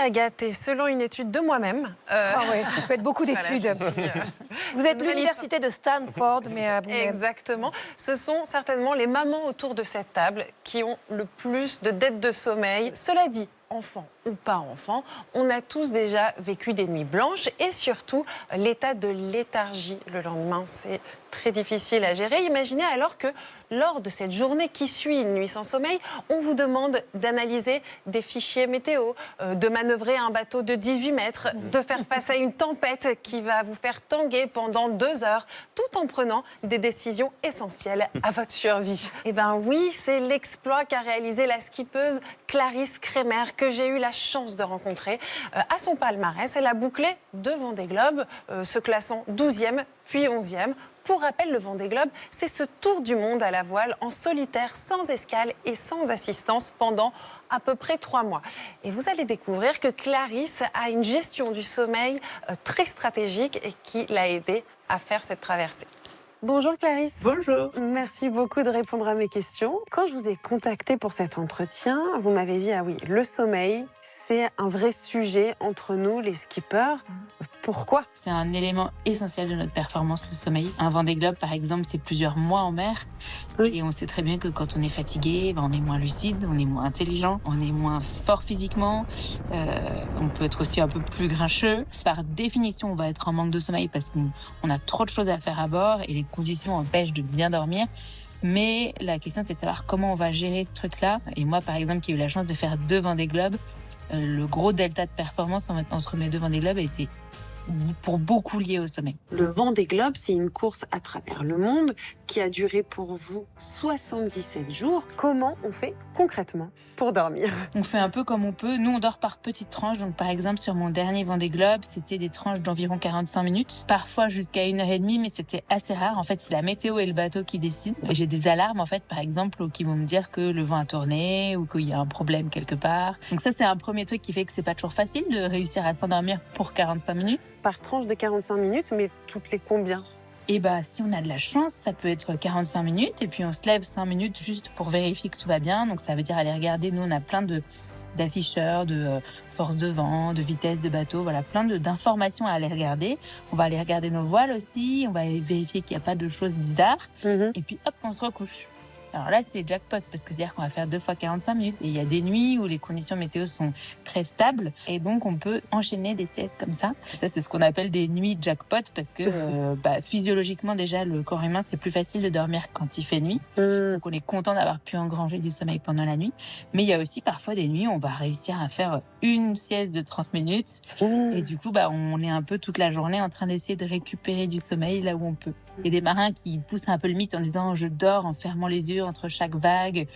Agathe, et selon une étude de moi-même... Ah ouais, vous faites beaucoup d'études. Vous êtes l'université de Stanford, mais... Exactement. Ce sont certainement les mamans autour de cette table qui ont le plus de dettes de sommeil. Cela dit, enfant ou pas enfant, on a tous déjà vécu des nuits blanches et surtout l'état de léthargie le lendemain. C'est très difficile à gérer. Imaginez alors que lors de cette journée qui suit une nuit sans sommeil, on vous demande d'analyser des fichiers météo, de manœuvrer un bateau de 18 mètres, de faire face à une tempête qui va vous faire tanguer pendant 2 heures, tout en prenant des décisions essentielles à votre survie. Eh bien oui, c'est l'exploit qu'a réalisé la skippeuse Clarisse Kremer, que j'ai eu la chance de rencontrer. À son palmarès, elle a bouclé 2 Vendée Globe, se classant 12e puis 11e. Pour rappel, le Vendée Globe, c'est ce tour du monde à la voile en solitaire, sans escale et sans assistance pendant à peu près 3 mois. Et vous allez découvrir que Clarisse a une gestion du sommeil très stratégique et qui l'a aidée à faire cette traversée. Bonjour Clarisse. Bonjour. Merci beaucoup de répondre à mes questions. Quand je vous ai contacté pour cet entretien, vous m'avez dit, ah oui, le sommeil, c'est un vrai sujet entre nous, les skippers. Pourquoi ? C'est un élément essentiel de notre performance, le sommeil. Un Vendée Globe, par exemple, c'est plusieurs mois en mer. Oui. Et on sait très bien que quand on est fatigué, on est moins lucide, on est moins intelligent, on est moins fort physiquement. On peut être aussi un peu plus grincheux. Par définition, on va être en manque de sommeil parce qu'on a trop de choses à faire à bord et les conditions empêchent de bien dormir. Mais la question, c'est de savoir comment on va gérer ce truc-là. Et moi, par exemple, qui ai eu la chance de faire 2 Vendée Globe, le gros delta de performance entre mes 2 Vendée Globe a été pour beaucoup lié au sommeil. Le Vendée Globe, c'est une course à travers le monde qui a duré pour vous 77 jours. Comment on fait concrètement pour dormir ? On fait un peu comme on peut. Nous, on dort par petites tranches. Donc, par exemple, sur mon dernier Vendée Globe, c'était des tranches d'environ 45 minutes. Parfois jusqu'à 1h30, mais c'était assez rare. En fait, c'est la météo et le bateau qui décident. Et j'ai des alarmes, en fait, par exemple, qui vont me dire que le vent a tourné ou qu'il y a un problème quelque part. Donc ça, c'est un premier truc qui fait que c'est pas toujours facile de réussir à s'endormir pour 45 minutes. Par tranche de 45 minutes, mais toutes les combien ? Et si on a de la chance, ça peut être 45 minutes et puis on se lève 5 minutes juste pour vérifier que tout va bien. Donc ça veut dire aller regarder. Nous, on a plein d'afficheurs, de force de vent, de vitesse de bateau, voilà, plein d'informations à aller regarder. On va aller regarder nos voiles aussi, on va vérifier qu'il n'y a pas de choses bizarres. Et puis hop, on se recouche. Alors là, c'est jackpot parce que c'est-à-dire qu'on va faire 2 fois 45 minutes. Et il y a des nuits où les conditions météo sont très stables et donc on peut enchaîner des siestes comme ça. Et ça, c'est ce qu'on appelle des nuits jackpot parce que physiologiquement, déjà, le corps humain, c'est plus facile de dormir quand il fait nuit. Donc on est content d'avoir pu engranger du sommeil pendant la nuit. Mais il y a aussi parfois des nuits où on va réussir à faire une sieste de 30 minutes. Et du coup, on est un peu toute la journée en train d'essayer de récupérer du sommeil là où on peut. Il y a des marins qui poussent un peu le mythe en disant « je dors en fermant les yeux entre chaque vague »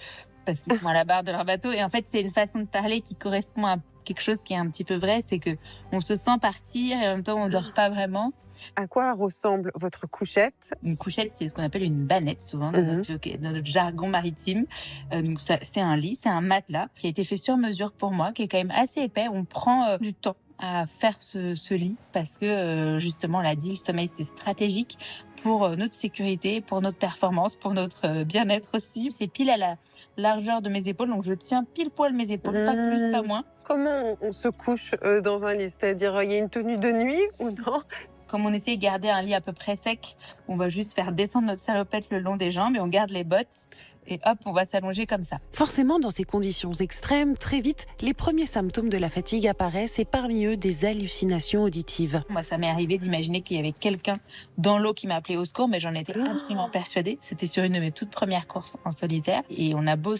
parce qu'ils sont à la barre de leur bateau. Et en fait, c'est une façon de parler qui correspond à quelque chose qui est un petit peu vrai, c'est qu'on se sent partir et en même temps, on ne dort pas vraiment. À quoi ressemble votre couchette ? Une couchette, c'est ce qu'on appelle une bannette, souvent, dans notre jargon maritime. Donc c'est un lit, c'est un matelas qui a été fait sur mesure pour moi, qui est quand même assez épais. On prend du temps à faire ce lit parce que, justement, on l'a dit, le sommeil, c'est stratégique pour notre sécurité, pour notre performance, pour notre bien-être aussi. C'est pile à la largeur de mes épaules, donc je tiens pile poil mes épaules, pas plus, pas moins. Comment on se couche dans un lit ? C'est-à-dire, il y a une tenue de nuit ou non ? Comme on essaie de garder un lit à peu près sec, on va juste faire descendre notre salopette le long des jambes et on garde les bottes. Et hop, on va s'allonger comme ça. Forcément, dans ces conditions extrêmes, très vite, les premiers symptômes de la fatigue apparaissent et parmi eux, des hallucinations auditives. Moi, ça m'est arrivé d'imaginer qu'il y avait quelqu'un dans l'eau qui m'appelait au secours, mais j'en étais absolument persuadée. C'était sur une de mes toutes premières courses en solitaire. Et on a beau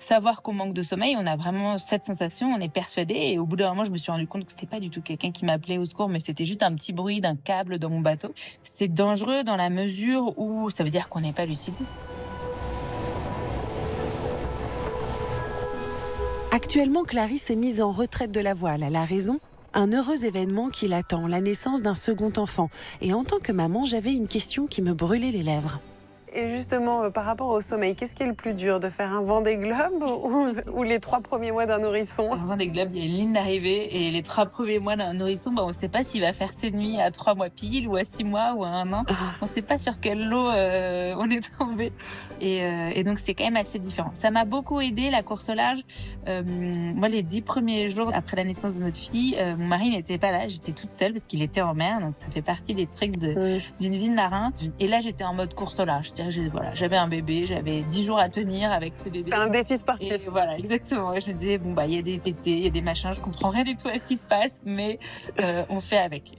savoir qu'on manque de sommeil, on a vraiment cette sensation, on est persuadé. Et au bout d'un moment, je me suis rendu compte que c'était pas du tout quelqu'un qui m'appelait au secours, mais c'était juste un petit bruit d'un câble dans mon bateau. C'est dangereux dans la mesure où ça veut dire qu'on n'est pas lucide. Actuellement, Clarisse est mise en retraite de la voile. Elle a raison. Un heureux événement qui l'attend, la naissance d'un second enfant. Et en tant que maman, j'avais une question qui me brûlait les lèvres. Et justement, par rapport au sommeil, qu'est-ce qui est le plus dur, de faire un Vendée Globe ou les 3 premiers mois d'un nourrisson? Avant des globes, il y a une ligne d'arrivée et les 3 premiers mois d'un nourrisson, on ne sait pas s'il va faire ses nuits à 3 mois pile ou à 6 mois ou à 1 an. On ne sait pas sur quel lot on est tombé. Et donc, c'est quand même assez différent. Ça m'a beaucoup aidé, la course au large. Moi, les 10 premiers jours après la naissance de notre fille, mon mari n'était pas là. J'étais toute seule parce qu'il était en mer. Donc, ça fait partie des trucs d'une vie de marin. Et là, j'étais en mode course au large. Voilà, j'avais un bébé, j'avais 10 jours à tenir avec ce bébé. C'est un défi sportif. Et voilà, exactement. Et je me disais, il y a des tétés, il y a des machins, je comprends rien du tout à ce qui se passe, mais on fait avec.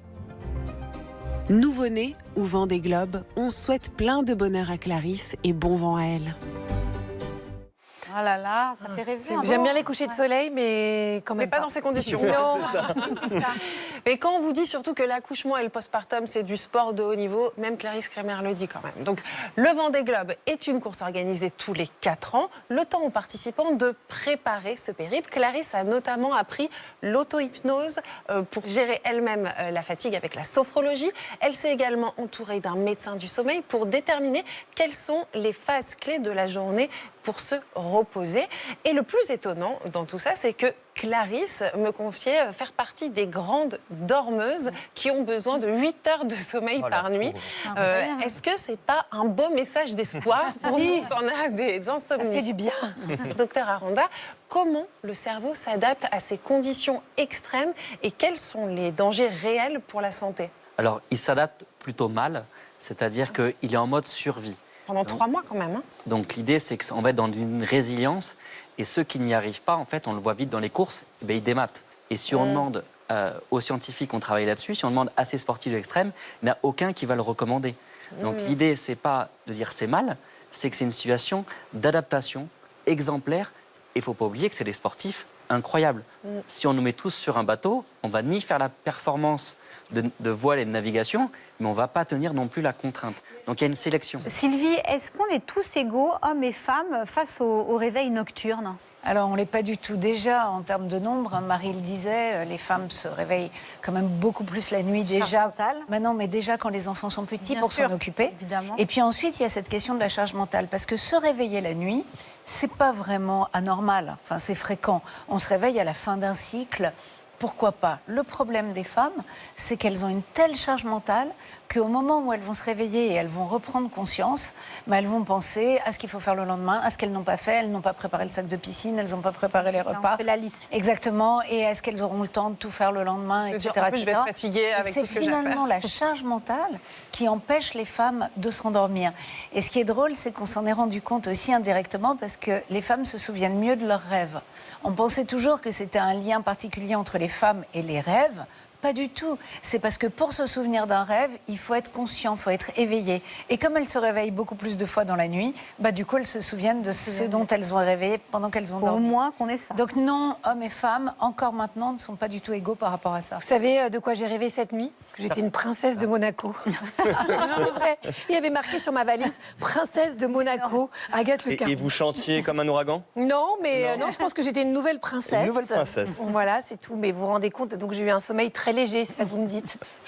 Nouveau-né ou Vendée Globe, on souhaite plein de bonheur à Clarisse et bon vent à elle. Oh là là, ça fait rêver. J'aime bien les couchers de soleil, mais quand même Mais pas dans ces conditions. Non. Et quand on vous dit surtout que l'accouchement et le postpartum, c'est du sport de haut niveau, même Clarisse Kremer le dit quand même. Donc, le Vendée Globe est une course organisée tous les 4 ans. Le temps aux participants de préparer ce périple. Clarisse a notamment appris l'auto-hypnose pour gérer elle-même la fatigue avec la sophrologie. Elle s'est également entourée d'un médecin du sommeil pour déterminer quelles sont les phases clés de la journée pour se reposer. Et le plus étonnant dans tout ça, c'est que Clarisse me confiait faire partie des grandes dormeuses qui ont besoin de 8 heures de sommeil par nuit. Est-ce que c'est pas un beau message d'espoir pour nous quand on a des insomnies? Ça fait du bien. Docteur Aranda, comment le cerveau s'adapte à ces conditions extrêmes et quels sont les dangers réels pour la santé? Alors, il s'adapte plutôt mal, c'est-à-dire qu'il est en mode survie. Pendant 3 mois quand même. Donc l'idée, c'est qu'on va être dans une résilience, et ceux qui n'y arrivent pas, en fait, on le voit vite dans les courses, ils dématent. Et si on demande aux scientifiques, on travaille là-dessus, si on demande à ces sportifs extrêmes, il n'y en a aucun qui va le recommander. Donc l'idée, c'est pas de dire c'est mal, c'est que c'est une situation d'adaptation exemplaire, et il ne faut pas oublier que c'est des sportifs incroyables. Si on nous met tous sur un bateau, on va ni faire la performance de voile et de navigation, mais on ne va pas tenir non plus la contrainte. Donc il y a une sélection. Sylvie, est-ce qu'on est tous égaux, hommes et femmes, face au réveil nocturne? Alors, on ne l'est pas du tout. Déjà, en termes de nombre, Marie le disait, les femmes se réveillent quand même beaucoup plus la nuit déjà. Maintenant, mais déjà quand les enfants sont petits, Bien pour sûr, s'en occuper. évidemment. Et puis ensuite, il y a cette question de la charge mentale. Parce que se réveiller la nuit, c'est pas vraiment anormal. Enfin, c'est fréquent. On se réveille à la fin d'un cycle. Pourquoi pas? Le problème des femmes, c'est qu'elles ont une telle charge mentale qu'au moment où elles vont se réveiller et elles vont reprendre conscience, elles vont penser à ce qu'il faut faire le lendemain, à ce qu'elles n'ont pas fait. Elles n'ont pas préparé le sac de piscine, elles n'ont pas préparé les repas. On fait la liste. Exactement. Et est-ce qu'elles auront le temps de tout faire le lendemain, etc. En plus, je vais être fatiguée avec tout ce que j'ai à faire. C'est finalement la charge mentale qui empêche les femmes de s'endormir. Et ce qui est drôle, c'est qu'on s'en est rendu compte aussi indirectement parce que les femmes se souviennent mieux de leurs rêves. On pensait toujours que c'était un lien particulier entre les femmes et les rêves. Pas du tout. C'est parce que pour se souvenir d'un rêve, il faut être conscient, il faut être éveillé. Et comme elles se réveillent beaucoup plus de fois dans la nuit, du coup, elles se souviennent de ce dont elles ont rêvé pendant qu'elles ont dormi. Au moins qu'on ait ça. Donc non, hommes et femmes, encore maintenant, ne sont pas du tout égaux par rapport à ça. Vous savez de quoi j'ai rêvé cette nuit? Que j'étais une princesse de Monaco. C'est vrai. Il y avait marqué sur ma valise « Princesse de Monaco, Agathe Le Caron ». Et vous chantiez comme un ouragan? Non, mais non, je pense que j'étais une nouvelle princesse. Une nouvelle princesse. Voilà, c'est tout. Mais vous vous rendez compte, donc j'ai eu un sommeil très léger, c'est ça que vous me dites.